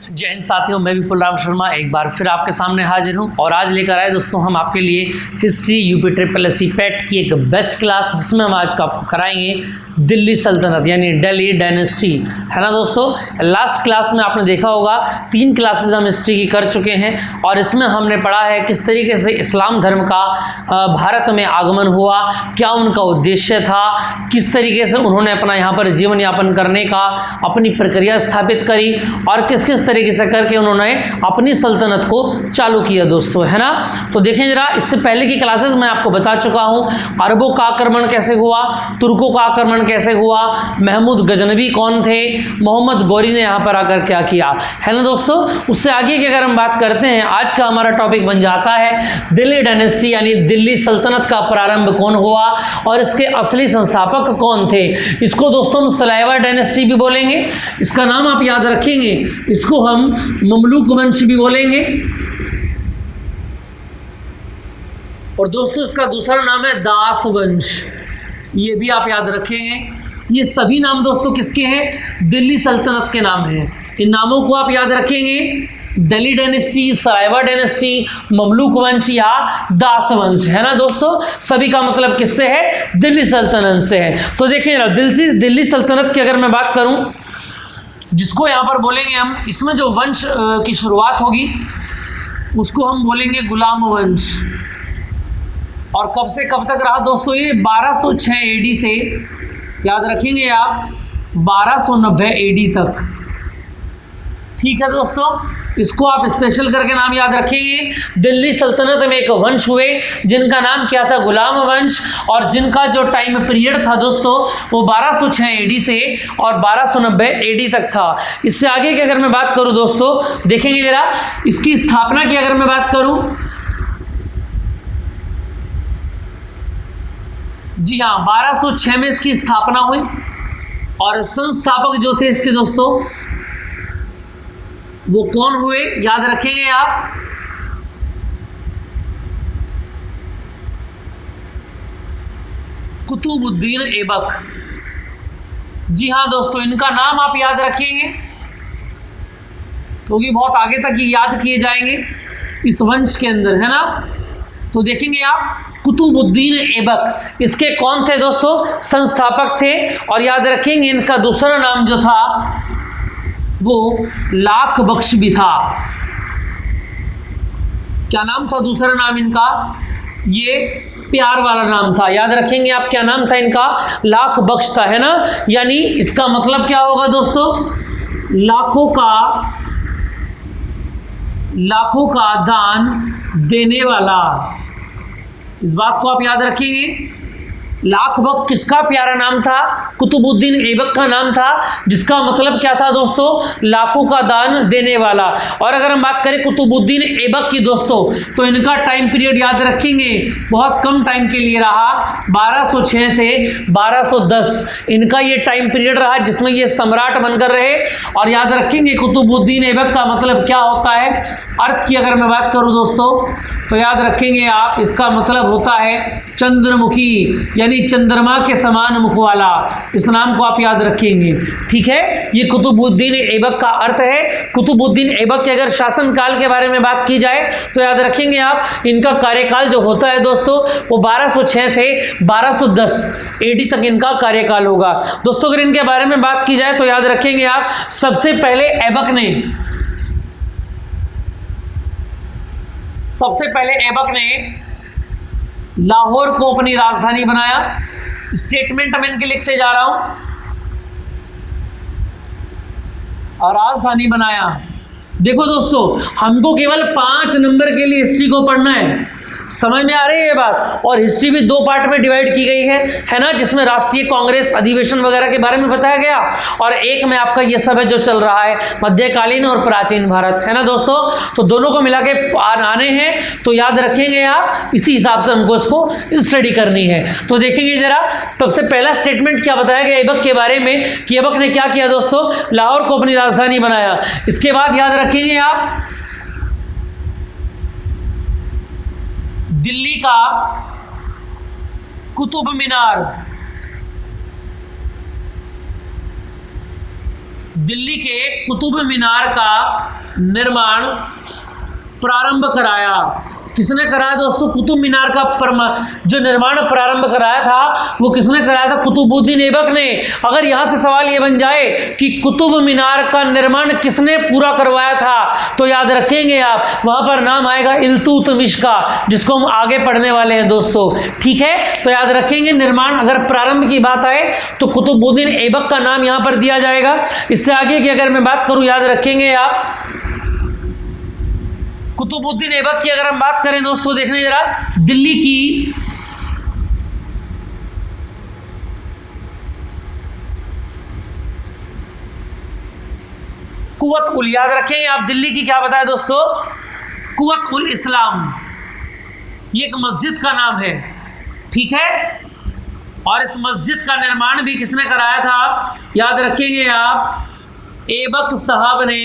जय हिंद साथियों, मैं विपुल राम शर्मा एक बार फिर आपके सामने हाजिर हूं और आज लेकर आए दोस्तों हम आपके लिए history UP triple S C PET की एक बेस्ट क्लास, जिसमें हम आज आपको कराएंगे दिल्ली सल्तनत यानी दिल्ली डायनेस्टी, है ना दोस्तों। लास्ट क्लास में आपने देखा होगा 3 क्लासेस हम हिस्ट्री की कर चुके हैं और इसमें हमने पढ़ा है किस तरीके से इस्लाम धर्म का भारत में आगमन हुआ, क्या उनका उद्देश्य था, किस तरीके से उन्होंने अपना यहाँ पर जीवन यापन करने का अपनी प्रक्रिया स्थापित करी और किस किस तरीके से करके उन्होंने अपनी सल्तनत को चालू किया दोस्तों, है ना। तो देखें जरा, इससे पहले की क्लासेस में आपको बता चुका हूँ अरबों का आक्रमण कैसे हुआ, तुर्कों का आक्रमण कैसे हुआ, महमूद गजनवी कौन थे, मोहम्मद गौरी ने यहाँ पर आकर क्या किया, है ना दोस्तों। उससे आगे की अगर हम बात करते हैं, आज का हमारा टॉपिक बन जाता है दिल्ली डायनेस्टी यानी दिल्ली सल्तनत का प्रारंभ कौन हुआ और इसके असली संस्थापक कौन थे। इसको दोस्तों हम सलाइवा डायनेस्टी भी बोलेंगे, इसका नाम आप याद रखेंगे, इसको हम ममलूक वंश भी बोलेंगे और दोस्तों इसका दूसरा नाम है दास वंश, ये भी आप याद रखेंगे। ये सभी नाम दोस्तों किसके हैं? दिल्ली सल्तनत के नाम हैं। इन नामों को आप याद रखेंगे, Delhi dynasty, saliva dynasty, Mamluk वंश या दास वंश, है ना दोस्तों। सभी का मतलब किससे है? दिल्ली सल्तनत से है। तो देखिए ना, दिल्ली सल्तनत की अगर मैं बात करूं, जिसको यहाँ पर बोलेंगे हम, इसमें जो वंश की शुरुआत होगी उसको हम बोलेंगे गुलाम वंश। और कब से कब तक रहा दोस्तों? ये 1206 एडी से, याद रखेंगे आप, 1290 एडी तक, ठीक है दोस्तों। इसको आप स्पेशल करके नाम याद रखेंगे। दिल्ली सल्तनत में एक वंश हुए जिनका नाम क्या था? गुलाम वंश, और जिनका जो टाइम पीरियड था दोस्तों वो 1206 एडी से और 1290 एडी तक था। इससे आगे की अगर मैं बात करूं दोस्तों, देखेंगे जरा, इसकी स्थापना की अगर मैं बात करूं, जी हाँ, 1206 में इसकी स्थापना हुई और संस्थापक जो थे इसके दोस्तों वो कौन हुए? याद रखेंगे आप, कुतुबुद्दीन ऐबक। जी हाँ दोस्तों, इनका नाम आप याद रखेंगे क्योंकि बहुत आगे तक ये याद किए जाएंगे इस वंश के अंदर, है ना। तो देखेंगे आप, कुतुबुद्दीन ऐबक इसके कौन थे दोस्तों? संस्थापक थे। और याद रखेंगे इनका दूसरा नाम जो था वो लाख बख्श भी था। क्या नाम था दूसरा नाम इनका? ये प्यार वाला नाम था, याद रखेंगे आप, क्या नाम था इनका? लाख बख्श था, है ना। यानी इसका मतलब क्या होगा दोस्तों? लाखों का दान देने वाला। इस बात को आप याद रखेंगे। लाख बख्श किसका प्यारा नाम था? कुतुबुद्दीन ऐबक का नाम था, जिसका मतलब क्या था दोस्तों? लाखों का दान देने वाला। और अगर हम बात करें कुतुबुद्दीन ऐबक की दोस्तों, तो इनका टाइम पीरियड याद रखेंगे बहुत कम टाइम के लिए रहा, 1206 से 1210 इनका ये टाइम पीरियड रहा जिसमें ये सम्राट बनकर रहे। और याद रखेंगे कुतुबुद्दीन ऐबक का मतलब क्या होता है? अर्थ की अगर मैं बात करूं दोस्तों, तो याद रखेंगे आप, इसका मतलब होता है चंद्रमुखी, यानी चंद्रमा के समान मुख वाला। इस नाम को आप याद रखेंगे, ठीक है। ये कुतुबुद्दीन ऐबक का अर्थ है। कुतुबुद्दीन ऐबक के अगर शासनकाल के बारे में बात की जाए तो याद रखेंगे आप, इनका कार्यकाल जो होता है दोस्तों वो 1206 से 1210 एडी तक इनका कार्यकाल होगा दोस्तों। अगर इनके बारे में बात की जाए तो याद रखेंगे आप, सबसे पहले ऐबक ने लाहौर को अपनी राजधानी बनाया। स्टेटमेंट मैं इनके लिखते जा रहा हूं, और राजधानी बनाया। देखो दोस्तों, हमको केवल 5 नंबर के लिए हिस्ट्री को पढ़ना है, समझ में आ रही है ये बात। और हिस्ट्री भी 2 पार्ट में डिवाइड की गई है ना, जिसमें राष्ट्रीय कांग्रेस अधिवेशन वगैरह के बारे में बताया गया, और एक में आपका ये सब है जो चल रहा है मध्यकालीन और प्राचीन भारत, है ना दोस्तों। तो दोनों को मिला के आने हैं, तो याद रखेंगे आप, इसी हिसाब से हमको इसको स्टडी करनी है। तो देखेंगे जरा, सबसे पहला स्टेटमेंट क्या बताया गया ऐबक के बारे में कि ऐबक ने क्या किया दोस्तों? लाहौर को अपनी राजधानी बनाया। इसके बाद याद रखेंगे आप, दिल्ली का कुतुब मीनार, दिल्ली के कुतुब मीनार का निर्माण प्रारंभ कराया? किसने कराया दोस्तों? कुतुब मीनार का जो निर्माण प्रारंभ कराया था वो किसने कराया था? कुतुबुद्दीन ऐबक ने। अगर यहाँ से सवाल ये बन जाए कि कुतुब मीनार का निर्माण किसने पूरा करवाया था, तो याद रखेंगे आप, वहाँ पर नाम आएगा इल्तुतमिश का, जिसको हम आगे पढ़ने वाले हैं दोस्तों। ठीक है, तो याद रखेंगे निर्माण अगर प्रारंभ की बात आए तो कुतुबुद्दीन ऐबक का नाम यहाँ पर दिया जाएगा। इससे आगे की अगर मैं बात करूँ, याद रखेंगे आप, कुतुबुद्दीन ऐबक की अगर हम बात करें दोस्तों, देखने जरा, दिल्ली की कुव्वत उल, याद रखेंगे आप, दिल्ली की क्या बताया दोस्तों? कुव्वत उल इस्लाम। ये एक मस्जिद का नाम है। ठीक है, और इस मस्जिद का निर्माण भी किसने कराया था? याद रखेंगे आप, ऐबक साहब ने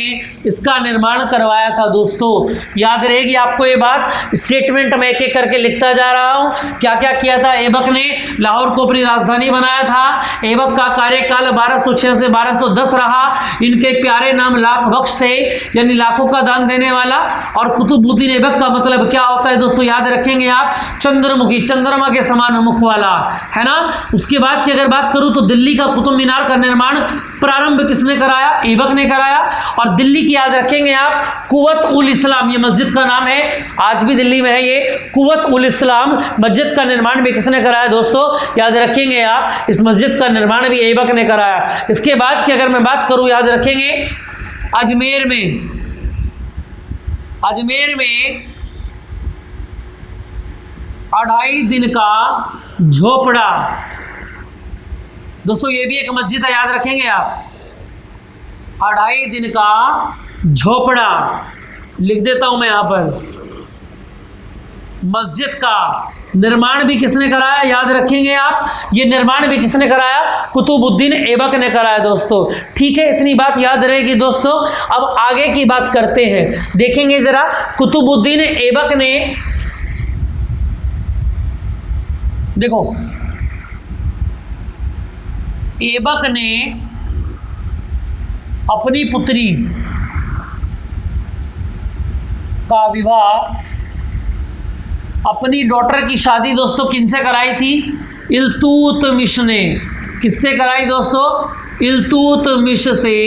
इसका निर्माण करवाया था दोस्तों। याद रहेगी आपको ये बात। स्टेटमेंट में एक एक करके लिखता जा रहा हूँ। क्या क्या किया था ऐबक ने? लाहौर को अपनी राजधानी बनाया था। ऐबक का कार्यकाल 1206 से 1210 रहा। इनके प्यारे नाम लाख बख्श थे, यानी लाखों का दान देने वाला। और कुतुबुद्दीन ऐबक का मतलब क्या होता है दोस्तों? याद रखेंगे आप, चंद्रमुखी, चंद्रमा के समान मुख वाला, है ना। उसके बाद की अगर बात करूँ तो दिल्ली का कुतुब मीनार का निर्माण प्रारंभ किसने कराया? ऐबक ने कराया। और दिल्ली की याद रखेंगे आप, कुव्वत उल इस्लाम, ये मस्जिद का नाम है, आज भी दिल्ली में है ये कुव्वत उल इस्लाम मस्जिद का निर्माण भी किसने कराया दोस्तों? याद रखेंगे आप, इस मस्जिद का निर्माण भी ऐबक ने कराया। इसके बाद की अगर मैं बात करूं, याद रखेंगे, अजमेर में 2.5 दिन का झोपड़ा दोस्तों, ये भी एक मस्जिद है, याद रखेंगे आप। 2.5 दिन का झोपड़ा लिख देता हूं मैं यहां पर। मस्जिद का निर्माण भी किसने कराया? याद रखेंगे आप, ये निर्माण भी किसने कराया? कुतुबुद्दीन ऐबक ने कराया दोस्तों। ठीक है, इतनी बात याद रहेगी दोस्तों। अब आगे की बात करते हैं, देखेंगे जरा, कुतुबुद्दीन ऐबक ने, देखो, ऐबक ने अपनी पुत्री का विवाह, अपनी डॉटर की शादी दोस्तों किनसे कराई थी? इल्तुतमिश ने। किससे कराई दोस्तों? इल्तुतमिश से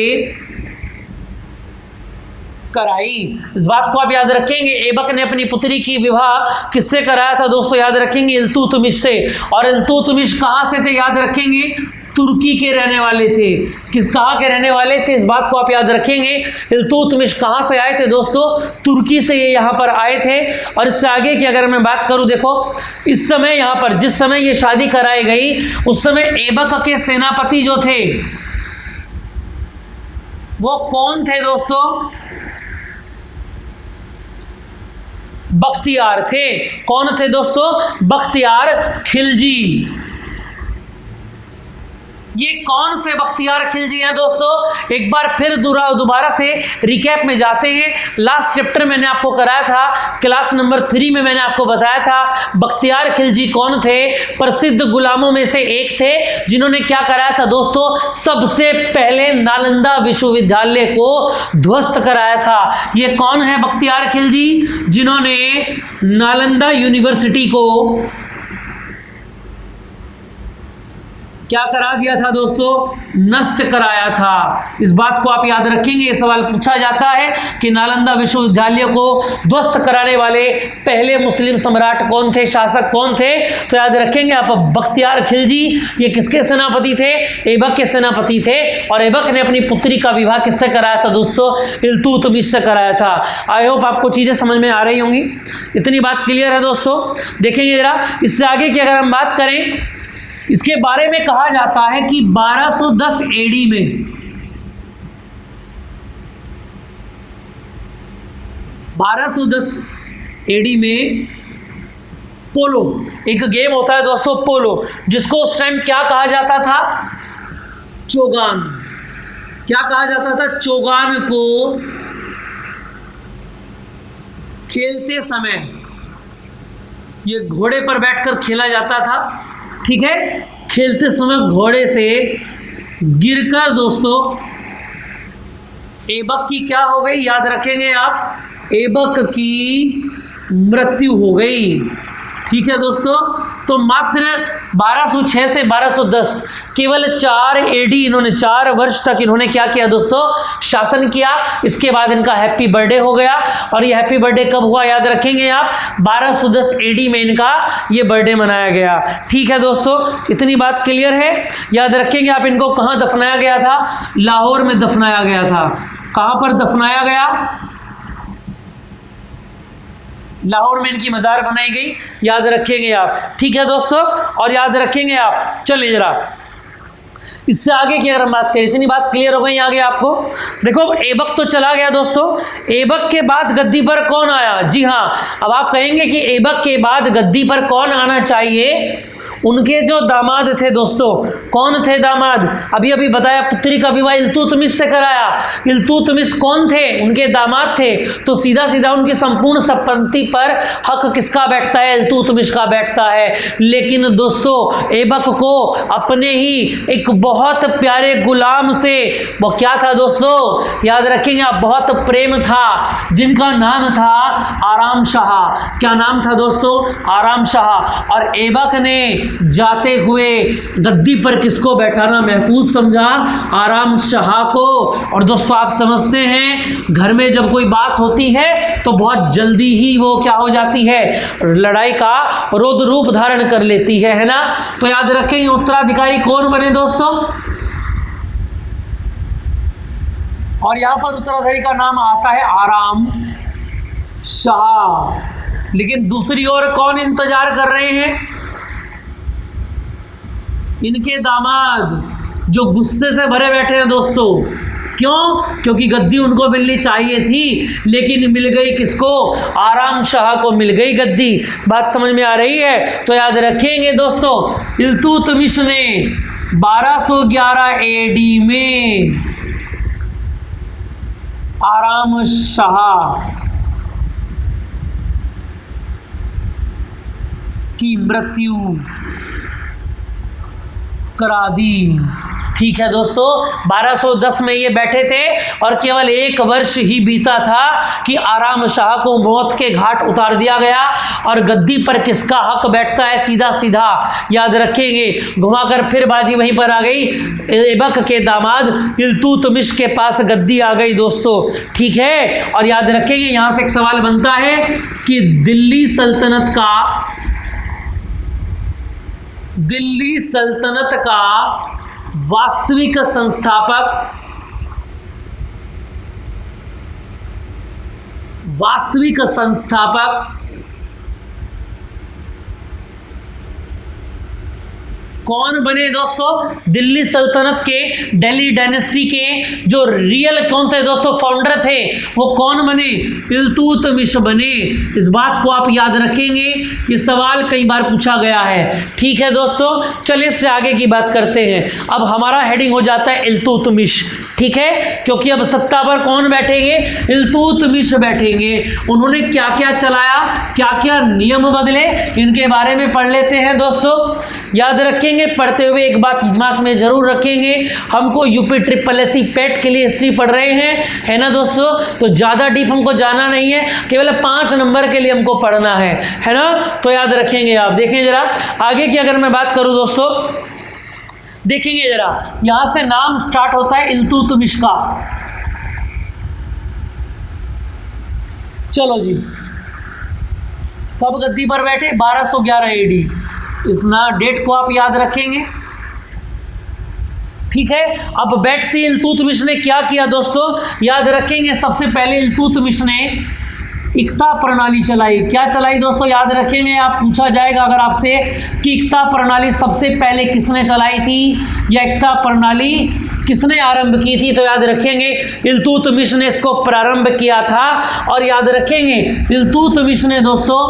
कराई। इस बात को आप याद रखेंगे। ऐबक ने अपनी पुत्री की विवाह किससे कराया था दोस्तों? याद रखेंगे, इल्तुतमिश से। और इल्तुतमिश कहाँ से थे? याद रखेंगे, तुर्की के रहने वाले थे। कहाँ के रहने वाले थे? इस बात को आप याद रखेंगे। इल्तुतमिश कहाँ से आए थे दोस्तों? तुर्की से ये यहाँ पर आए थे। और इससे आगे की अगर मैं बात करूँ, देखो, इस समय यहाँ पर जिस समय ये शादी कराई गई, उस समय ऐबक के सेनापति जो थे वो कौन थे दोस्तों? बख्तियार थे। कौन थे दोस्तों? बख्तियार खिलजी। ये कौन से बख्तियार खिलजी हैं दोस्तों? एक बार फिर दोबारा से रिकैप में जाते हैं। लास्ट चैप्टर मैंने आपको कराया था, क्लास नंबर 3 में मैंने आपको बताया था बख्तियार खिलजी कौन थे। प्रसिद्ध गुलामों में से एक थे, जिन्होंने क्या कराया था दोस्तों? सबसे पहले नालंदा विश्वविद्यालय को ध्वस्त कराया था। ये कौन है बख्तियार खिलजी? जिन्होंने नालंदा यूनिवर्सिटी को क्या करा दिया था दोस्तों? नष्ट कराया था। इस बात को आप याद रखेंगे। ये सवाल पूछा जाता है कि नालंदा विश्वविद्यालय को ध्वस्त कराने वाले पहले मुस्लिम सम्राट कौन थे, शासक कौन थे? तो याद रखेंगे आप, बख्तियार खिलजी। ये किसके सेनापति थे? ऐबक के सेनापति थे। और ऐबक ने अपनी पुत्री का विवाह किससे कराया था दोस्तों? इल्तुतमिश से कराया था। आई होप आपको चीज़ें समझ में आ रही होंगी। इतनी बात क्लियर है दोस्तों। देखेंगे जरा, इससे आगे की अगर हम बात करें, इसके बारे में कहा जाता है कि 1210 एडी में 1210 एडी में पोलो, एक गेम होता है दोस्तों पोलो, जिसको उस टाइम क्या कहा जाता था? चोगान। क्या कहा जाता था? चोगान को खेलते समय ये घोड़े पर बैठकर खेला जाता था। ठीक है, खेलते समय घोड़े से गिरकर दोस्तों ऐबक की क्या हो गई, याद रखेंगे आप, ऐबक की मृत्यु हो गई। ठीक है दोस्तों, तो मात्र 1206 से 1210 केवल 4 एडी इन्होंने 4 वर्ष तक इन्होंने क्या किया दोस्तों, शासन किया। इसके बाद इनका हैप्पी बर्थडे हो गया, और ये हैप्पी बर्थडे कब हुआ याद रखेंगे आप, 1210 एडी में इनका ये बर्थडे मनाया गया। ठीक है दोस्तों, इतनी बात क्लियर है। याद रखेंगे आप, इनको कहाँ दफनाया गया था, लाहौर में दफनाया गया था। कहाँ पर दफनाया गया, लाहौर में इनकी मज़ार बनाई गई, याद रखेंगे आप। ठीक है दोस्तों, और याद रखेंगे आप, चलिए जरा इससे आगे की अगर हम बात करें, इतनी बात क्लियर हो गई आगे आपको। देखो ऐबक तो चला गया दोस्तों, ऐबक के बाद गद्दी पर कौन आया, जी हाँ, अब आप कहेंगे कि ऐबक के बाद गद्दी पर कौन आना चाहिए, उनके जो दामाद थे दोस्तों, कौन थे दामाद, अभी अभी बताया, पुत्री का विवाह इल्तुतमिश से कराया। इल्तुतमिश कौन थे, उनके दामाद थे, तो सीधा सीधा उनकी संपूर्ण संपत्ति पर हक किसका बैठता है, इल्तुतमिश का बैठता है। लेकिन दोस्तों ऐबक को अपने ही एक बहुत प्यारे गुलाम से, वो क्या था दोस्तों, याद रखेंगे आप, बहुत प्रेम था, जिनका नाम था आराम शाह। क्या नाम था दोस्तों, आराम शाह। और ऐबक ने जाते हुए गद्दी पर किसको बैठाना महफूज समझा, आराम शाह को। और दोस्तों आप समझते हैं, घर में जब कोई बात होती है तो बहुत जल्दी ही वो क्या हो जाती है, लड़ाई का रौद्र रूप धारण कर लेती है ना। तो याद रखेंगे उत्तराधिकारी कौन बने दोस्तों, और यहां पर उत्तराधिकारी का नाम आता है आराम शाह। लेकिन दूसरी ओर कौन इंतजार कर रहे हैं, इनके दामाद जो गुस्से से भरे बैठे हैं दोस्तों। क्यों, क्योंकि गद्दी उनको मिलनी चाहिए थी, लेकिन मिल गई किसको, आराम शाह को मिल गई गद्दी। बात समझ में आ रही है। तो याद रखेंगे दोस्तों, इल्तुतमिश ने 1211 एडी में आराम शाह की मृत्यु करा दी। ठीक है दोस्तों, 1210 में ये बैठे थे और केवल 1 वर्ष ही बीता था कि आराम शाह को मौत के घाट उतार दिया गया। और गद्दी पर किसका हक बैठता है, सीधा सीधा याद रखेंगे, घुमाकर फिर बाजी वहीं पर आ गई, ऐबक के दामाद इल्तुतमिश के पास गद्दी आ गई दोस्तों। ठीक है, और याद रखेंगे यहां से एक सवाल बनता है कि दिल्ली सल्तनत का वास्तविक संस्थापक कौन बने दोस्तों, दिल्ली सल्तनत के, दिल्ली डायनेस्टी के जो रियल कौन थे दोस्तों, फाउंडर थे, वो कौन बने, इल्तुतमिश बने। इस बात को आप याद रखेंगे, ये सवाल कई बार पूछा गया है। ठीक है दोस्तों, चलिए इससे आगे की बात करते हैं। अब हमारा हेडिंग हो जाता है इल्तुतमिश। ठीक है, क्योंकि अब सत्ता पर कौन बैठेंगे, इल्तुतमिश बैठेंगे। उन्होंने क्या क्या चलाया, क्या क्या नियम बदले, इनके बारे में पढ़ लेते हैं दोस्तों। याद रखेंगे, पढ़ते हुए एक बात दिमाग में जरूर रखेंगे, हमको UPSSC पेट के लिए हिस्ट्री पढ़ रहे हैं, है ना दोस्तों, तो ज़्यादा डीप हमको जाना नहीं है, केवल 5 नंबर के लिए हमको पढ़ना है ना। तो याद रखेंगे आप। देखें जरा आगे की अगर मैं बात करूं दोस्तों, देखेंगे जरा, यहां से नाम स्टार्ट होता है इल्तुतमिश का। चलो जी, कब गद्दी पर बैठे, 1211 एडी। इस ना डेट को आप याद रखेंगे। ठीक है, अब बैठते इल्तुतमिश ने क्या किया दोस्तों, याद रखेंगे, सबसे पहले इल्तुतमिश ने इक्ता प्रणाली चलाई। क्या चलाई दोस्तों, याद रखेंगे आप, पूछा जाएगा अगर आपसे कि इक्ता प्रणाली सबसे पहले किसने चलाई थी, या इक्ता प्रणाली किसने आरंभ की थी, तो याद रखेंगे इल्तुतमिश ने इसको प्रारंभ किया था। और याद रखेंगे इल्तुतमिश ने दोस्तों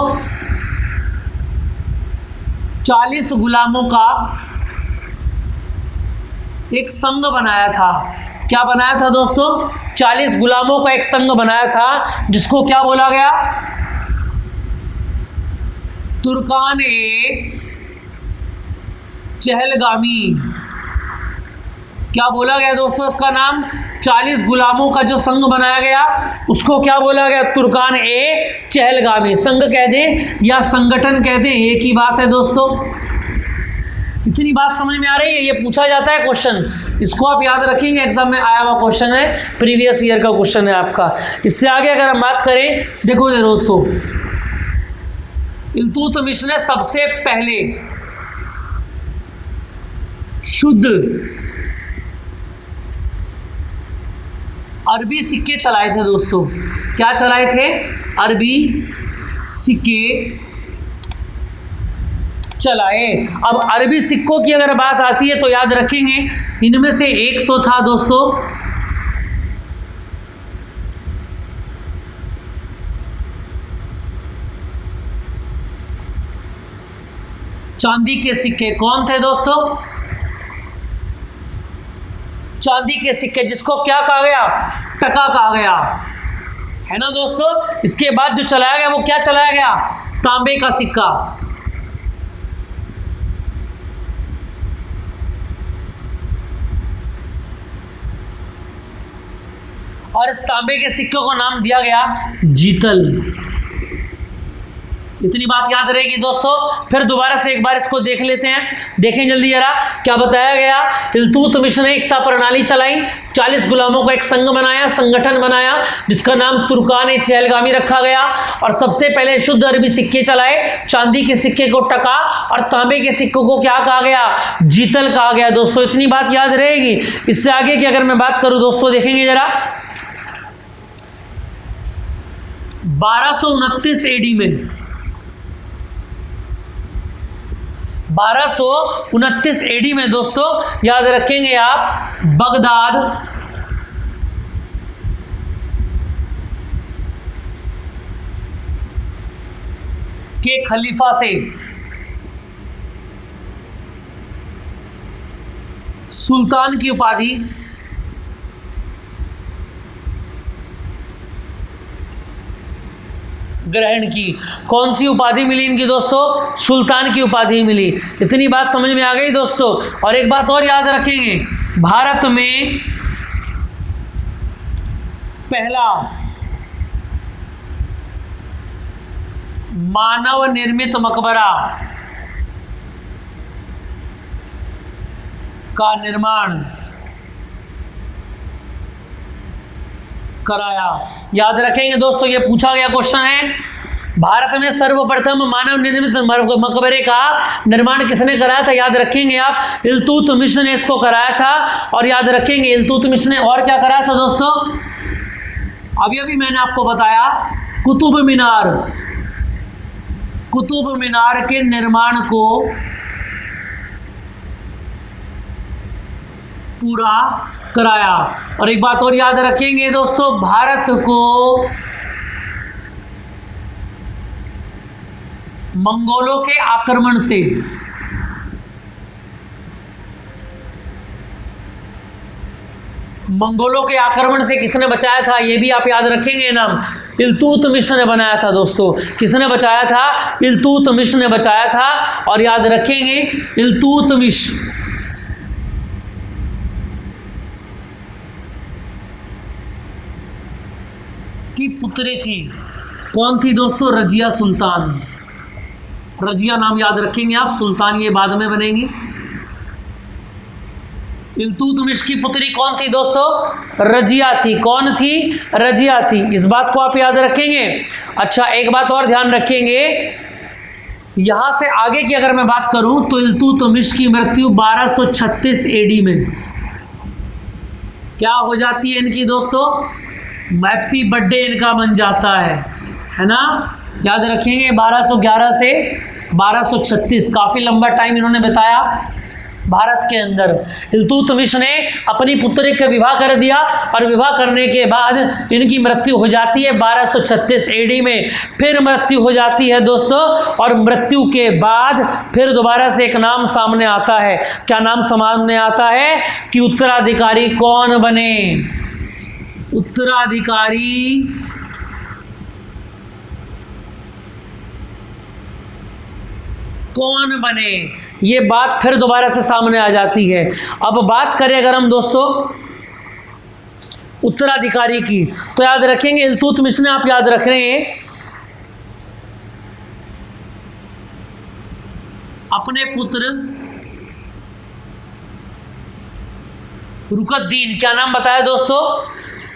40 गुलामों का एक संघ बनाया था। क्या बनाया था दोस्तों, 40 गुलामों का एक संघ बनाया था, जिसको क्या बोला गया, तुर्कान-ए चहलगामी। क्या बोला गया दोस्तों उसका नाम? 40 गुलामों का जो संघ बनाया गया उसको क्या बोला गया? तुर्कान ए चहलगामी। संघ कह दें या संगठन कह दें, एक ही बात है दोस्तों। इतनी बात समझ में आ रही है? ये पूछा जाता है क्वेश्चन, इसको आप याद रखेंगे, एग्जाम में आया हुआ क्वेश्चन है, प्रीवियस ईयर का क्वेश्चन है आपका। इससे आगे अगर हम बात करें, देखो दोस्तों, इल्तुतमिश ने सबसे पहले शुद्ध अरबी सिक्के चलाए थे दोस्तों। क्या चलाए थे? अरबी सिक्के चलाए। अब अरबी सिक्कों की अगर बात आती है तो याद रखेंगे, इनमें से एक तो था दोस्तों चांदी के सिक्के। कौन थे दोस्तों? चांदी के सिक्के, जिसको क्या कहा गया? टका कहा गया, है ना दोस्तों। इसके बाद जो चलाया गया वो क्या चलाया गया? तांबे का सिक्का। और इस तांबे के सिक्के को नाम दिया गया जीतल। इतनी बात याद रहेगी दोस्तों। फिर दोबारा से एक बार इसको देख लेते हैं, देखें जल्दी जरा। क्या बताया गया? इल्तुतमिश ने एकता प्रणाली चलाई, 40 गुलामों का एक संघ बनाया, संगठन बनाया, जिसका नाम तुर्कान चहलगामी रखा गया। और सबसे पहले शुद्ध अरबी सिक्के चलाए, चांदी के सिक्के को टका और तांबे के सिक्कों को क्या कहा गया? जीतल कहा गया दोस्तों। इतनी बात याद रहेगी। इससे आगे की अगर मैं बात करूं दोस्तों, देखेंगे जरा, 1229 एडी में, 1229 एडी में दोस्तों याद रखेंगे आप, बगदाद के खलीफा से सुल्तान की उपाधि ग्रहण की। कौन सी उपाधि मिली इनकी दोस्तों? सुल्तान की उपाधि मिली। इतनी बात समझ में आ गई दोस्तों। और एक बात और याद रखेंगे, भारत में पहला मानव निर्मित मकबरा का निर्माण कराया। याद रखेंगे दोस्तों, ये पूछा गया क्वेश्चन है, भारत में सर्वप्रथम मानव निर्मित मकबरे का निर्माण किसने कराया था? याद रखेंगे आप, इल्तुतमिश ने इसको कराया था। और याद रखेंगे इल्तुतमिश ने और क्या कराया था दोस्तों? अभी मैंने आपको बताया, कुतुब मीनार, कुतुब मीनार के निर्माण को पूरा कराया। और एक बात और याद रखेंगे दोस्तों, भारत को मंगोलों के आक्रमण से किसने बचाया था? ये भी आप याद रखेंगे नाम, इल्तुतमिश ने बनाया था दोस्तों। किसने बचाया था? इल्तुतमिश ने बचाया था। और याद रखेंगे इल्तुतमिश की पुत्री थी। कौन थी दोस्तों? रजिया सुल्तान। रजिया नाम याद रखेंगे आप, सुल्तान ये बाद में बनेंगी। इल्तुतमिश की पुत्री कौन थी दोस्तों? रजिया थी। कौन थी? रजिया थी। इस बात को आप याद रखेंगे। अच्छा, एक बात और ध्यान रखेंगे, यहां से आगे की अगर मैं बात करूं तो इल्तुतमिश की मृत्यु 1236 एडी में क्या हो जाती है इनकी दोस्तों? हैप्पी बर्थडे इनका बन जाता है ना। याद रखेंगे 1211 से 1236, काफ़ी लंबा टाइम इन्होंने बताया भारत के अंदर। इल्तुतमिश ने अपनी पुत्री का विवाह कर दिया और विवाह करने के बाद इनकी मृत्यु हो जाती है 1236 एडी में। फिर मृत्यु हो जाती है दोस्तों, और मृत्यु के बाद फिर दोबारा से एक नाम सामने आता है। क्या नाम सामने आता है? कि उत्तराधिकारी कौन बने? उत्तराधिकारी कौन बने, ये बात फिर दोबारा से सामने आ जाती है। अब बात करें अगर हम दोस्तों उत्तराधिकारी की, तो याद रखेंगे इल्तुतमिश ने, आप याद रख रहे हैं, अपने पुत्र रुकद्दीन, क्या नाम बताया दोस्तों,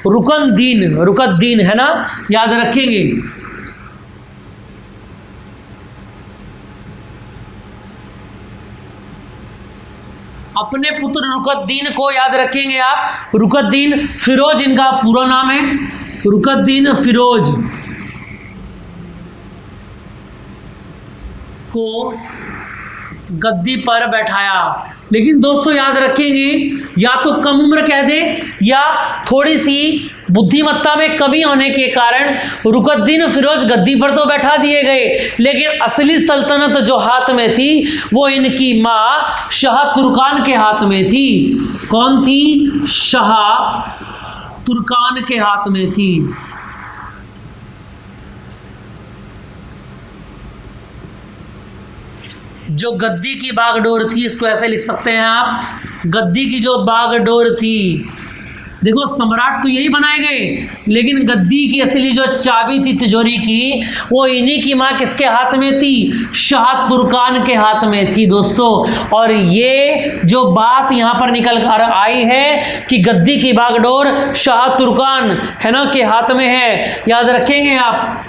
रुकनदीन, रुकद्दीन है ना, याद रखेंगे। अपने पुत्र रुकद्दीन को याद रखेंगे आप, रुकद्दीन फिरोज इनका पूरा नाम है, रुकद्दीन फिरोज को गद्दी पर बैठाया। लेकिन दोस्तों याद रखेंगे, या तो कम उम्र कह दे या थोड़ी सी बुद्धिमत्ता में कमी होने के कारण रुकद्दीन फिरोज गद्दी पर तो बैठा दिए गए, लेकिन असली सल्तनत जो हाथ में थी वो इनकी माँ शाह तुर्कान के हाथ में थी। कौन थी, शाह तुर्कान के हाथ में थी। जो गद्दी की बागडोर थी, इसको ऐसे लिख सकते हैं आप, गद्दी की जो बागडोर थी, देखो सम्राट तो यही बनाए गए, लेकिन गद्दी की असली जो चाबी थी तिजोरी की, वो इन्हीं की माँ किसके हाथ में थी, शाह तुर्कान के हाथ में थी दोस्तों। और ये जो बात यहाँ पर निकल कर आई है कि गद्दी की बागडोर शाह तुर्कान है ना के हाथ में है, याद रखेंगे आप,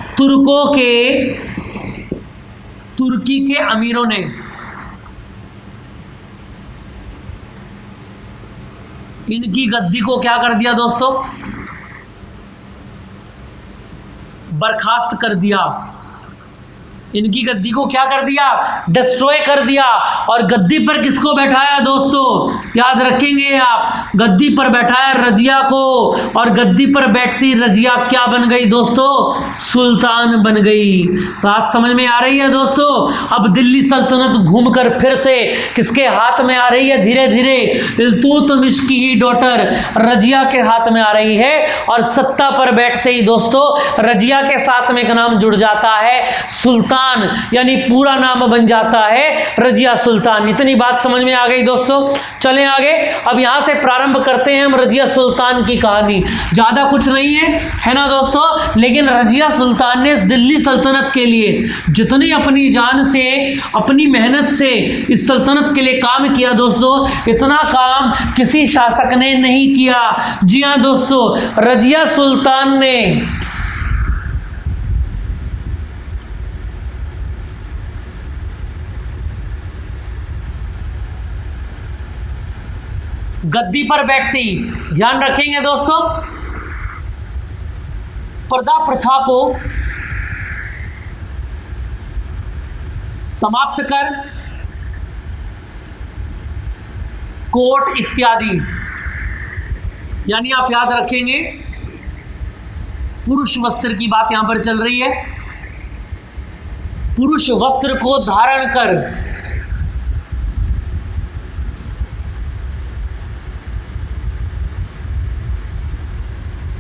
तुर्की के अमीरों ने इनकी गद्दी को क्या कर दिया दोस्तों, बर्खास्त कर दिया। इनकी गद्दी को क्या कर दिया, डिस्ट्रॉय कर दिया। और गद्दी पर किसको बैठाया दोस्तों, याद रखेंगे आप, गद्दी पर बैठाया रजिया को। और गद्दी पर बैठती रजिया क्या बन गई दोस्तों, सुल्तान बन गई। बात समझ में आ रही है दोस्तों। अब दिल्ली सल्तनत घूमकर फिर से किसके हाथ में आ रही है, धीरे धीरे इल्तुतमिश की ही डॉटर रजिया के हाथ में आ रही है। और सत्ता पर बैठते ही दोस्तों रजिया के साथ में एक नाम जुड़ जाता है, सुल्तान, यानी पूरा नाम बन जाता है रजिया सुल्तान। इतनी बात समझ में आ गई दोस्तों। चलें आगे, अब यहां से प्रारंभ करते हैं हम रजिया सुल्तान की कहानी। ज्यादा कुछ नहीं है ना दोस्तों, लेकिन रजिया सुल्तान ने दिल्ली सल्तनत के लिए जितनी अपनी जान से, अपनी मेहनत से इस सल्तनत के लिए काम किया दोस्तों, इतना काम किसी शासक ने नहीं किया। जी हां दोस्तों, रजिया सुल्तान ने गद्दी पर बैठती, ध्यान रखेंगे दोस्तों, पर्दा प्रथा को समाप्त कर कोट इत्यादि, यानी आप याद रखेंगे पुरुष वस्त्र की बात यहां पर चल रही है, पुरुष वस्त्र को धारण कर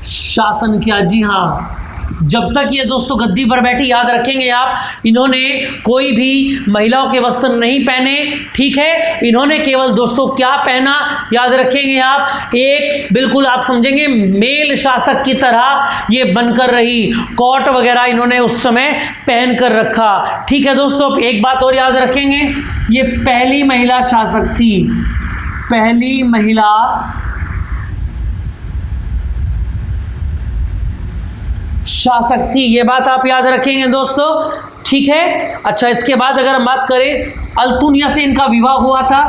शासन किया। जी हाँ, जब तक ये दोस्तों गद्दी पर बैठी, याद रखेंगे आप, इन्होंने कोई भी महिलाओं के वस्त्र नहीं पहने, ठीक है। इन्होंने केवल दोस्तों क्या पहना, याद रखेंगे आप, एक बिल्कुल आप समझेंगे मेल शासक की तरह ये बनकर रही, कोट वगैरह इन्होंने उस समय पहन कर रखा, ठीक है दोस्तों। एक बात और याद रखेंगे, ये पहली महिला शासक थी, पहली महिला शासक थी, ये बात आप याद रखेंगे दोस्तों, ठीक है। अच्छा, इसके बाद अगर हम बात करें, अल्तुनिया से इनका विवाह हुआ था।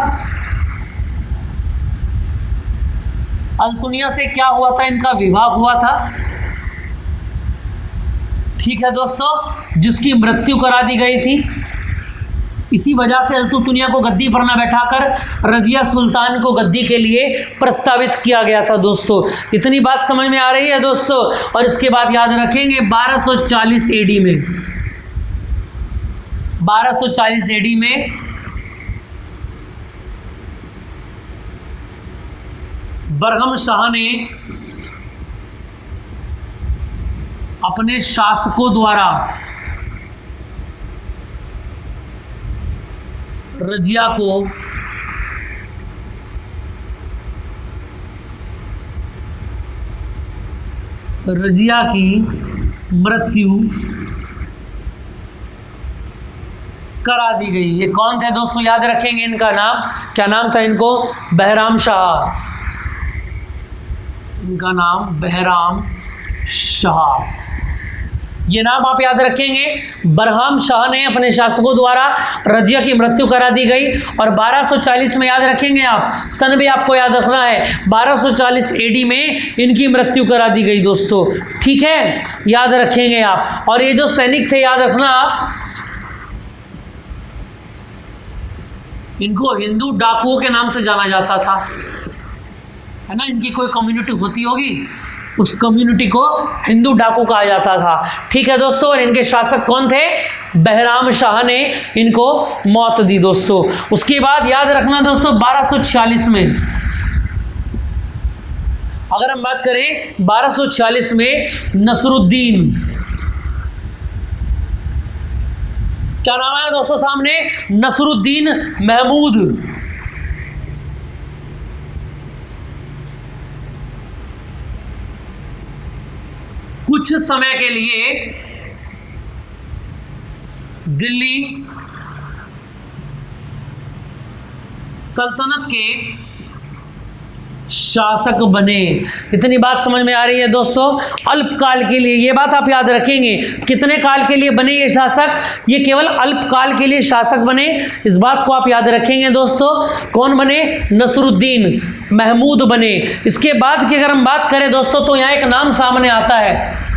अल्तुनिया से क्या हुआ था, इनका विवाह हुआ था, ठीक है दोस्तों, जिसकी मृत्यु करा दी गई थी। इसी वजह से अल्तुनिया को गद्दी पर न बैठाकर रजिया सुल्तान को गद्दी के लिए प्रस्तावित किया गया था दोस्तों। इतनी बात समझ में आ रही है दोस्तों। और इसके बाद याद रखेंगे 1240 एडी में, 1240 एडी में बरहम शाह ने अपने शासकों द्वारा रजिया को रजिया की मृत्यु करा दी गई। ये कौन थे दोस्तों, याद रखेंगे इनका नाम, क्या नाम था इनको, बहराम शाह। इनका नाम बहराम शाह, ये नाम आप याद रखेंगे। बहराम शाह ने अपने शासकों द्वारा रजिया की मृत्यु करा दी गई। और 1240 में याद रखेंगे आप, सन भी आपको याद रखना है, 1240 एडी में इनकी मृत्यु करा दी गई दोस्तों, ठीक है, याद रखेंगे आप। और ये जो सैनिक थे, याद रखना आप, इनको हिंदू डाकुओं के नाम से जाना जाता था, है ना। इनकी कोई कम्युनिटी होती होगी, उस कम्युनिटी को हिंदू डाकू कहा जाता था, ठीक है दोस्तों। और इनके शासक कौन थे, बहराम शाह ने इनको मौत दी दोस्तों। उसके बाद याद रखना दोस्तों, 1246 में, अगर हम बात करें 1246 में नसरुद्दीन, क्या नाम है दोस्तों सामने, नसरुद्दीन महमूद, कुछ समय के लिए दिल्ली सल्तनत के शासक बने। इतनी बात समझ में आ रही है दोस्तों। अल्पकाल के लिए, ये बात आप याद रखेंगे, कितने काल के लिए बने ये शासक, ये केवल अल्पकाल के लिए शासक बने, इस बात को आप याद रखेंगे दोस्तों। कौन बने, नसरुद्दीन महमूद बने। इसके बाद की अगर हम बात करें दोस्तों, तो यहाँ एक नाम सामने आता है,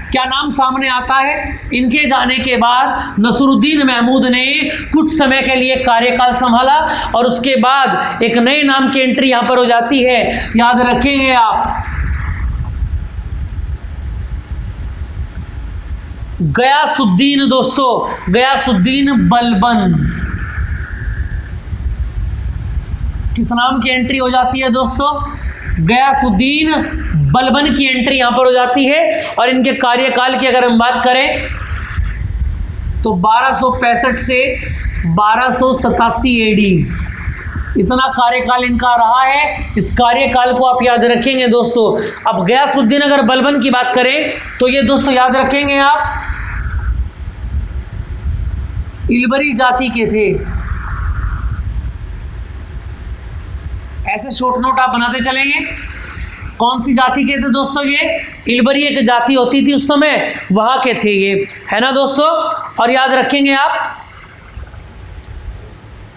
क्या नाम सामने आता है, इनके जाने के बाद नसरुद्दीन महमूद ने कुछ समय के लिए कार्यकाल संभाला और उसके बाद एक नए नाम की एंट्री यहां पर हो जाती है, याद रखेंगे आप, गयासुद्दीन दोस्तों, गयासुद्दीन बलबन। किस नाम की एंट्री हो जाती है दोस्तों, गयासुद्दीन बलबन की एंट्री यहां पर हो जाती है। और इनके कार्यकाल की अगर हम बात करें तो 1265 से 1287 एडी, इतना कार्यकाल इनका रहा है। इस कार्यकाल को आप याद रखेंगे दोस्तों। अब गयासुद्दीन अगर बलबन की बात करें तो ये दोस्तों याद रखेंगे आप, इल्बरी जाति के थे। ऐसे शॉर्ट नोट आप बनाते चलेंगे, कौन सी जाति के थे दोस्तों, ये इल्बरी एक जाति होती थी उस समय, वहां के थे ये, है ना दोस्तों। और याद रखेंगे आप,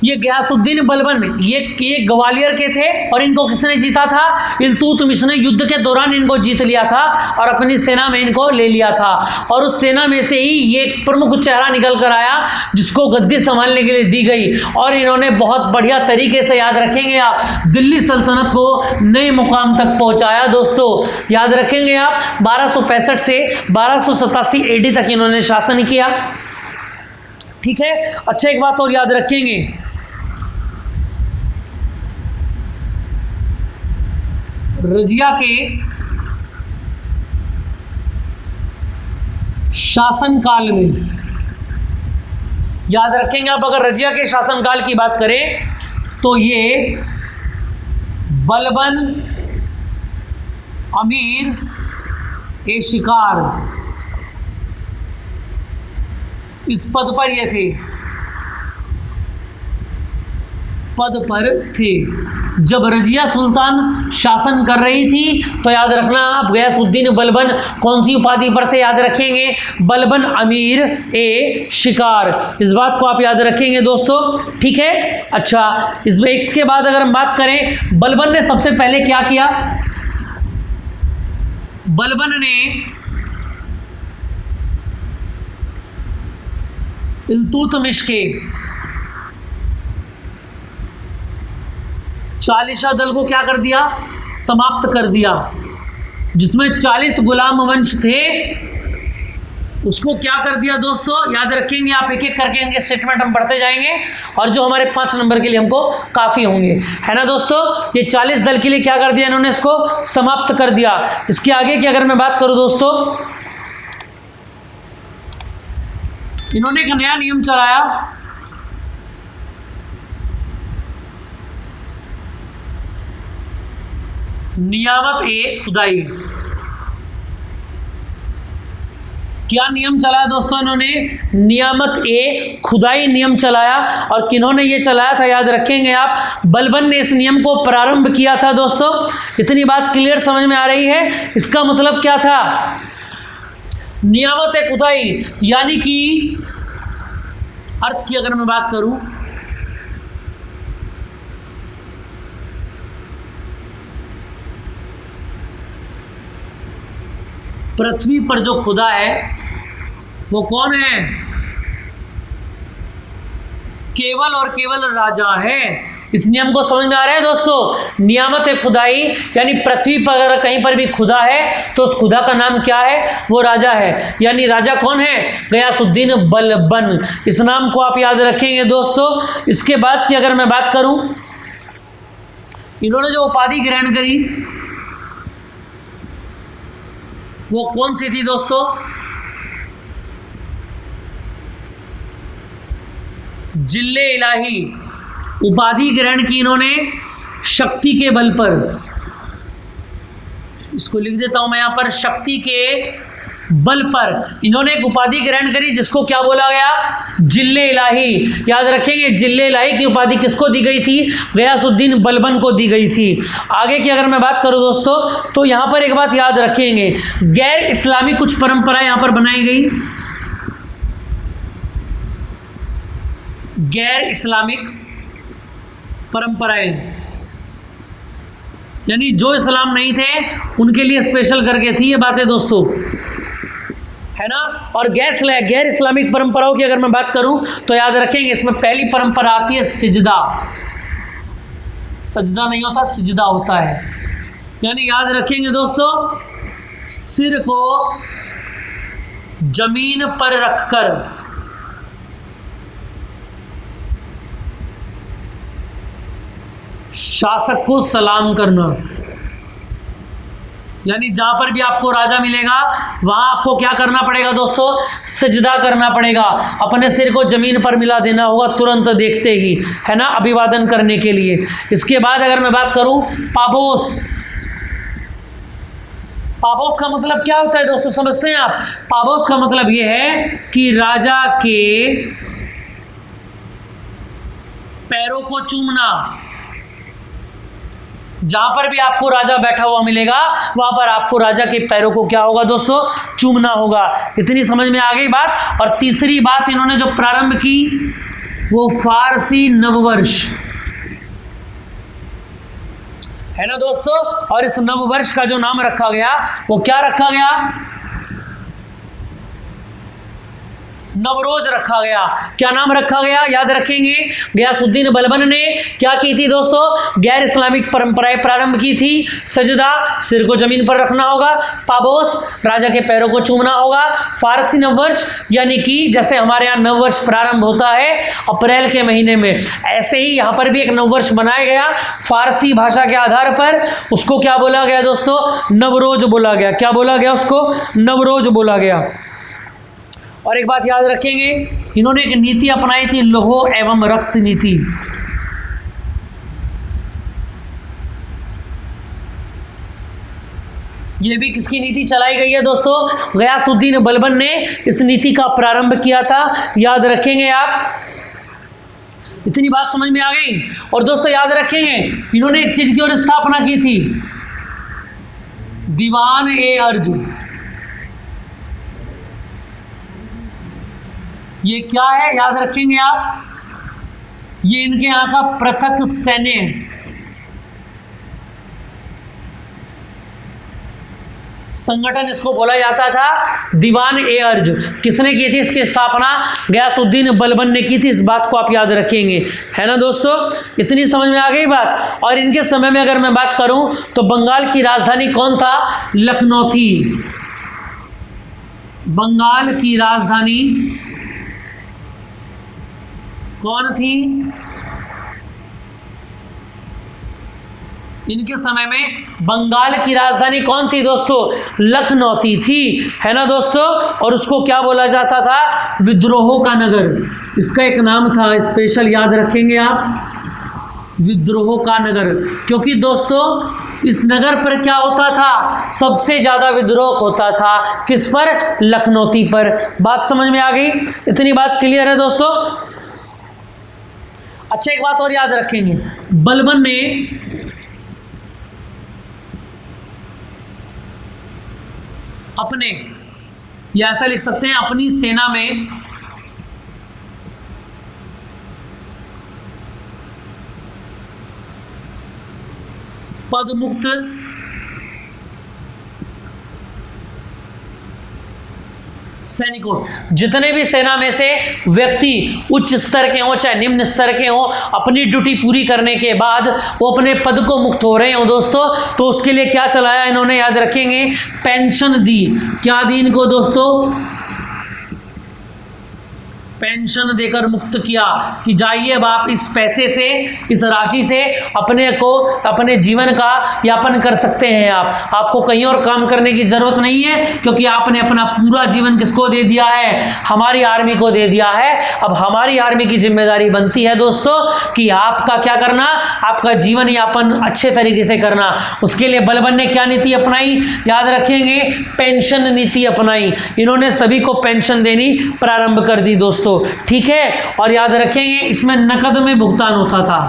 ये गयासुद्दीन बलबन ये ग्वालियर के थे और इनको किसने जीता था, इल्तुतमिश ने युद्ध के दौरान इनको जीत लिया था और अपनी सेना में इनको ले लिया था। और उस सेना में से ही ये प्रमुख चेहरा निकल कर आया जिसको गद्दी संभालने के लिए दी गई। और इन्होंने बहुत बढ़िया तरीके से, याद रखेंगे आप, दिल्ली सल्तनत को नए मुकाम तक पहुंचाया दोस्तों। याद रखेंगे आप, 1265 से 1287 एडी तक इन्होंने शासन किया, ठीक है। अच्छा, एक बात और याद रखेंगे, रजिया के शासनकाल में, याद रखेंगे आप, अगर रजिया के शासनकाल की बात करें तो ये बलबन अमीर ए शिकार, इस पद पर ये थे, पद पर थे। जब रजिया सुल्तान शासन कर रही थी तो याद रखना आप, गयासुद्दीन बलबन कौन सी उपाधि पर थे, याद रखेंगे, बलबन अमीर ए शिकार, इस बात को आप याद रखेंगे दोस्तों, ठीक है। अच्छा, इसके बाद अगर हम बात करें, बलबन ने सबसे पहले क्या किया, बलबन ने इल्तुतमिश के चालीसा दल को क्या कर दिया, समाप्त कर दिया। जिसमें 40 गुलाम वंश थे उसको क्या कर दिया दोस्तों, याद रखेंगे आप, एक एक करके इनके स्टेटमेंट हम पढ़ते जाएंगे और जो हमारे 5 नंबर के लिए हमको काफ़ी होंगे, है ना दोस्तों। ये 40 दल के लिए क्या कर दिया इन्होंने, इसको समाप्त कर दिया। इसके आगे की अगर मैं बात करूं दोस्तों, इन्होंने एक नया नियम चलाया, नियामत ए खुदाई। क्या नियम चलाया दोस्तों इन्होंने? नियामत ए खुदाई नियम चलाया। और किन्होंने ये चलाया था याद रखेंगे आप, बलबन ने इस नियम को प्रारंभ किया था दोस्तों। इतनी बात क्लियर समझ में आ रही है? इसका मतलब क्या था? नियामत ए खुदाई यानी कि अर्थ की अगर मैं बात करूं, पृथ्वी पर जो खुदा है वो कौन है? केवल और केवल राजा है। इस नियम को समझ में आ रहा है दोस्तों? नियामत खुदाई यानी पृथ्वी पर अगर कहीं पर भी खुदा है तो उस खुदा का नाम क्या है? वो राजा है। यानी राजा कौन है? गयासुद्दीन बलबन। इस नाम को आप याद रखेंगे दोस्तों। इसके बाद की अगर मैं बात करूं, इन्होंने जो उपाधि ग्रहण करी वो कौन सी थी दोस्तों? जिल्ले इलाही उपाधि ग्रहण की इन्होंने शक्ति के बल पर। इसको लिख देता हूं मैं यहां पर, शक्ति के बल पर इन्होंने एक उपाधि ग्रहण करी जिसको क्या बोला गया? जिल्ले इलाही। याद रखेंगे जिल्ले इलाही की उपाधि किसको दी गई थी? गयासुद्दीन बलबन को दी गई थी। आगे की अगर मैं बात करूं दोस्तों तो यहां पर एक बात याद रखेंगे, गैर इस्लामी कुछ परंपराएं यहां पर बनाई गई। गैर इस्लामिक परंपराएं यानी जो इस्लाम नहीं थे उनके लिए स्पेशल करके थी ये बातें दोस्तों, है ना। और गैर इस्लामिक परंपराओं की अगर मैं बात करूं तो याद रखेंगे इसमें पहली परंपरा आती है सिजदा। सजदा नहीं होता, सिजदा होता है। यानी याद रखेंगे दोस्तों, सिर को जमीन पर रखकर शासक को सलाम करना। यानी जहां पर भी आपको राजा मिलेगा वहां आपको क्या करना पड़ेगा दोस्तों? सजदा करना पड़ेगा। अपने सिर को जमीन पर मिला देना होगा तुरंत देखते ही, है ना, अभिवादन करने के लिए। इसके बाद अगर मैं बात करूं पाबोस, पाबोस का मतलब क्या होता है दोस्तों? समझते हैं आप? पाबोस का मतलब यह है कि राजा के पैरों को चूमना। जहां पर भी आपको राजा बैठा हुआ मिलेगा वहां पर आपको राजा के पैरों को क्या होगा दोस्तों? चूमना होगा। इतनी समझ में आ गई बात। और तीसरी बात इन्होंने जो प्रारंभ की वो फारसी नववर्ष, है ना दोस्तों। और इस नववर्ष का जो नाम रखा गया वो क्या रखा गया? नवरोज रखा गया। क्या नाम रखा गया? याद रखेंगे गयासुद्दीन बलबन ने क्या की थी दोस्तों? गैर इस्लामिक परंपराएं प्रारंभ की थी। सजदा, सिर को जमीन पर रखना होगा। पाबोस, राजा के पैरों को चूमना होगा। फारसी नववर्ष यानी कि जैसे हमारे यहाँ नववर्ष प्रारंभ होता है अप्रैल के महीने में, ऐसे ही यहाँ पर भी एक नववर्ष बनाया गया फारसी भाषा के आधार पर। उसको क्या बोला गया दोस्तों? नवरोज बोला गया। क्या बोला गया उसको? नवरोज बोला गया। और एक बात याद रखेंगे, इन्होंने एक नीति अपनाई थी, लोहो एवं रक्त नीति। ये भी किसकी नीति चलाई गई है दोस्तों? गयासुद्दीन बलबन ने इस नीति का प्रारंभ किया था। याद रखेंगे आप। इतनी बात समझ में आ गई। और दोस्तों याद रखेंगे इन्होंने एक चीज की और स्थापना की थी, दीवान ए अर्ज। ये क्या है? याद रखेंगे आप, ये इनके यहाँ का पृथक सैन्य है। संगठन इसको बोला जाता था दीवान ए अर्ज। किसने की थी इसकी स्थापना? गयासुद्दीन बलबन ने की थी। इस बात को आप याद रखेंगे, है ना दोस्तों। इतनी समझ में आ गई बात। और इनके समय में अगर मैं बात करूं तो बंगाल की राजधानी कौन था? लखनऊ थी। बंगाल की राजधानी कौन थी? इनके समय में बंगाल की राजधानी कौन थी दोस्तों? लखनऊ थी, है ना दोस्तों। और उसको क्या बोला जाता था? विद्रोहों का नगर। इसका एक नाम था स्पेशल, याद रखेंगे आप। विद्रोह का नगर, क्योंकि दोस्तों इस नगर पर क्या होता था, सबसे ज़्यादा विद्रोह होता था। किस पर? लखनौती पर। बात समझ में आ गई? इतनी बात क्लियर है दोस्तों? अच्छा, एक बात और याद रखेंगे, बलबन ने अपने, या ऐसा लिख सकते हैं, अपनी सेना में पदमुक्त सैनिकों, जितने भी सेना में से व्यक्ति उच्च स्तर के हों चाहे निम्न स्तर के हों, अपनी ड्यूटी पूरी करने के बाद वो अपने पद को मुक्त हो रहे हो दोस्तों, तो उसके लिए क्या चलाया इन्होंने, याद रखेंगे, पेंशन दी। क्या दी इनको दोस्तों? पेंशन देकर मुक्त किया कि जाइए अब आप इस पैसे से, इस राशि से अपने को, अपने जीवन का यापन कर सकते हैं। आपको कहीं और काम करने की ज़रूरत नहीं है, क्योंकि आपने अपना पूरा जीवन किसको दे दिया है? हमारी आर्मी को दे दिया है। अब हमारी आर्मी की जिम्मेदारी बनती है दोस्तों कि आपका क्या करना, आपका जीवन यापन अच्छे तरीके से करना। उसके लिए बलबन ने क्या नीति अपनाई, याद रखेंगे, पेंशन नीति अपनाई। इन्होंने सभी को पेंशन देनी प्रारंभ कर दी दोस्तों, ठीक है। और याद रखेंगे इसमें नकद में भुगतान होता था।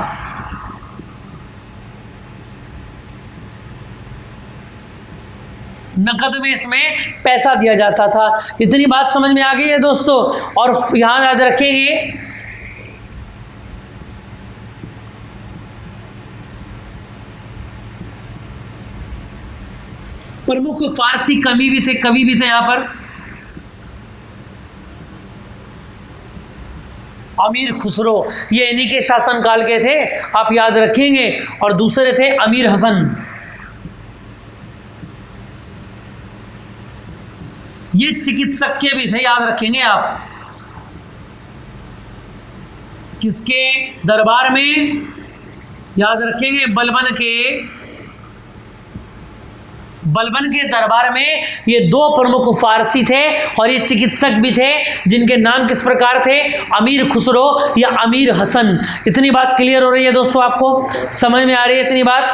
नकद में इसमें पैसा दिया जाता था। इतनी बात समझ में आ गई है दोस्तों? और यहां याद रखेंगे, प्रमुख फारसी कवि भी थे यहां पर। अमीर खुसरो, ये इन्हीं के शासनकाल के थे, आप याद रखेंगे। और दूसरे थे अमीर हसन, ये चिकित्सक के भी थे, याद रखेंगे आप। किसके दरबार में? याद रखेंगे, बलबन के दरबार में ये दो प्रमुख फारसी थे और ये चिकित्सक भी थे, जिनके नाम किस प्रकार थे? अमीर खुसरो या अमीर हसन। इतनी बात क्लियर हो रही है दोस्तों? आपको समझ में आ रही है इतनी बात?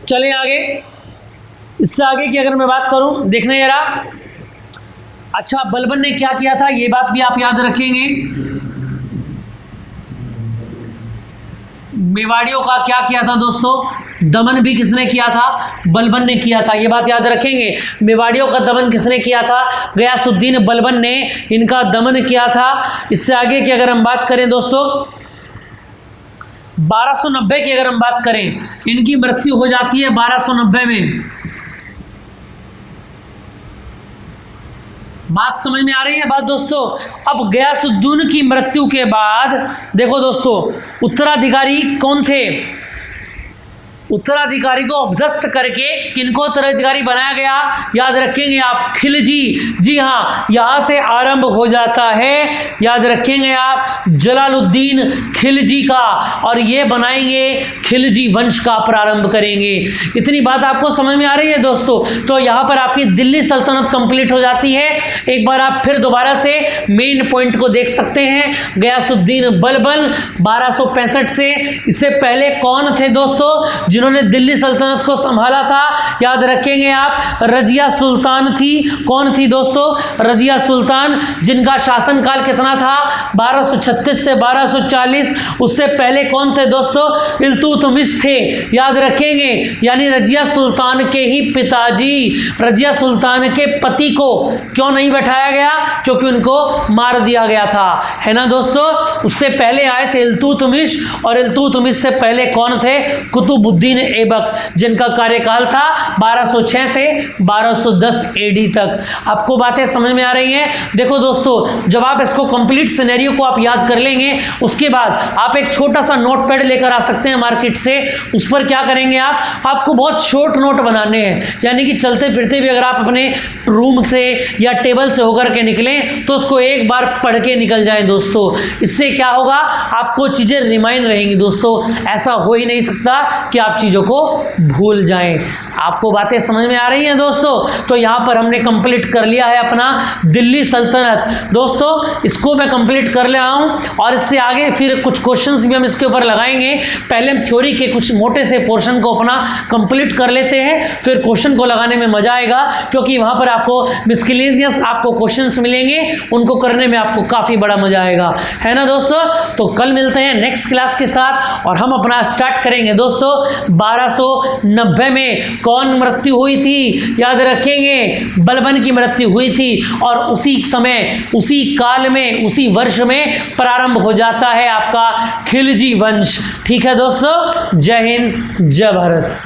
चलें आगे। इससे आगे की अगर मैं बात करूं, देखने जरा। अच्छा, बलबन ने क्या किया था, ये बात भी आप याद रखेंगे। मेवाड़ियों का क्या किया था दोस्तों? दमन भी किसने किया था? बलबन ने किया था। ये बात याद रखेंगे, मेवाड़ियों का दमन किसने किया था? गयासुद्दीन बलबन ने इनका दमन किया था। इससे आगे की अगर हम बात करें दोस्तों, 1290 की अगर हम बात करें, इनकी मृत्यु हो जाती है 1290 में। बात समझ में आ रही है बात दोस्तों? अब गयासुद्दीन की मृत्यु के बाद देखो दोस्तों, उत्तराधिकारी कौन थे? उत्तराधिकारी को अपदस्थ करके किनको उत्तराधिकारी बनाया गया? याद रखेंगे आप, खिलजी। जी हाँ, यहाँ से आरंभ हो जाता है, याद रखेंगे आप, जलालुद्दीन खिलजी का, और ये बनाएंगे खिलजी वंश का प्रारंभ करेंगे। इतनी बात आपको समझ में आ रही है दोस्तों? तो यहाँ पर आपकी दिल्ली सल्तनत कंप्लीट हो जाती है। एक बार आप फिर दोबारा से मेन पॉइंट को देख सकते हैं। गयासुद्दीन बलबन 1265 से, इससे पहले कौन थे दोस्तों जिन्होंने दिल्ली सल्तनत को संभाला था? याद रखेंगे आप, रजिया सुल्तान थी। कौन थी दोस्तों? रजिया सुल्तान, जिनका शासनकाल कितना था? 1236 से 1240। उससे पहले कौन थे दोस्तों? इल्तुतमिश थे, याद रखेंगे। यानी रजिया सुल्तान के ही पिताजी, रजिया सुल्तान के पति को क्यों नहीं बैठाया गया? क्योंकि उनको मार दिया गया था, है ना दोस्तों। उससे पहले आए थे इल्तुतमिश, और इल्तुतमिश से पहले कौन थे? कुतुबुद्दीन ऐबक, जिनका कार्यकाल था 1206 से 1210 एडी तक। आपको बातें समझ में आ रही हैं? देखो दोस्तों, जब आप इसको कंप्लीट सिनेरियो को आप याद कर लेंगे, उसके बाद आप एक छोटा सा नोटपैड लेकर आ सकते हैं मार्केट से। उस पर क्या करेंगे आप? आपको बहुत शॉर्ट नोट बनाने हैं, यानी कि चलते फिरते भी अगर आप अपने रूम से या टेबल से होकर के निकलें तो उसको एक बार पढ़ के निकल जाएं दोस्तों। इससे क्या होगा? आपको चीज़ें रिमाइंड रहेंगी दोस्तों। ऐसा हो ही नहीं सकता कि आप आप चीज़ों को भूल जाएं। आपको बातें समझ में आ रही हैं दोस्तों? तो यहाँ पर हमने कंप्लीट कर लिया है अपना दिल्ली सल्तनत। दोस्तों इसको मैं कंप्लीट कर ले रहा हूँ और इससे आगे फिर कुछ क्वेश्चंस भी हम इसके ऊपर लगाएंगे। पहले हम थ्योरी के कुछ मोटे से पोर्शन को अपना कंप्लीट कर लेते हैं, फिर क्वेश्चन को लगाने में मजा आएगा, क्योंकि वहाँ पर आपको मिसलेनियस आपको क्वेश्चंस मिलेंगे, उनको करने में आपको काफ़ी बड़ा मजा आएगा, है ना दोस्तों? तो कल मिलते हैं नेक्स्ट क्लास के साथ और हम अपना स्टार्ट करेंगे दोस्तों 1290 में कौन मृत्यु हुई थी, याद रखेंगे बलबन की मृत्यु हुई थी और उसी समय, उसी काल में, उसी वर्ष में प्रारंभ हो जाता है आपका खिलजी वंश। ठीक है दोस्तों, जय हिंद, जय भारत।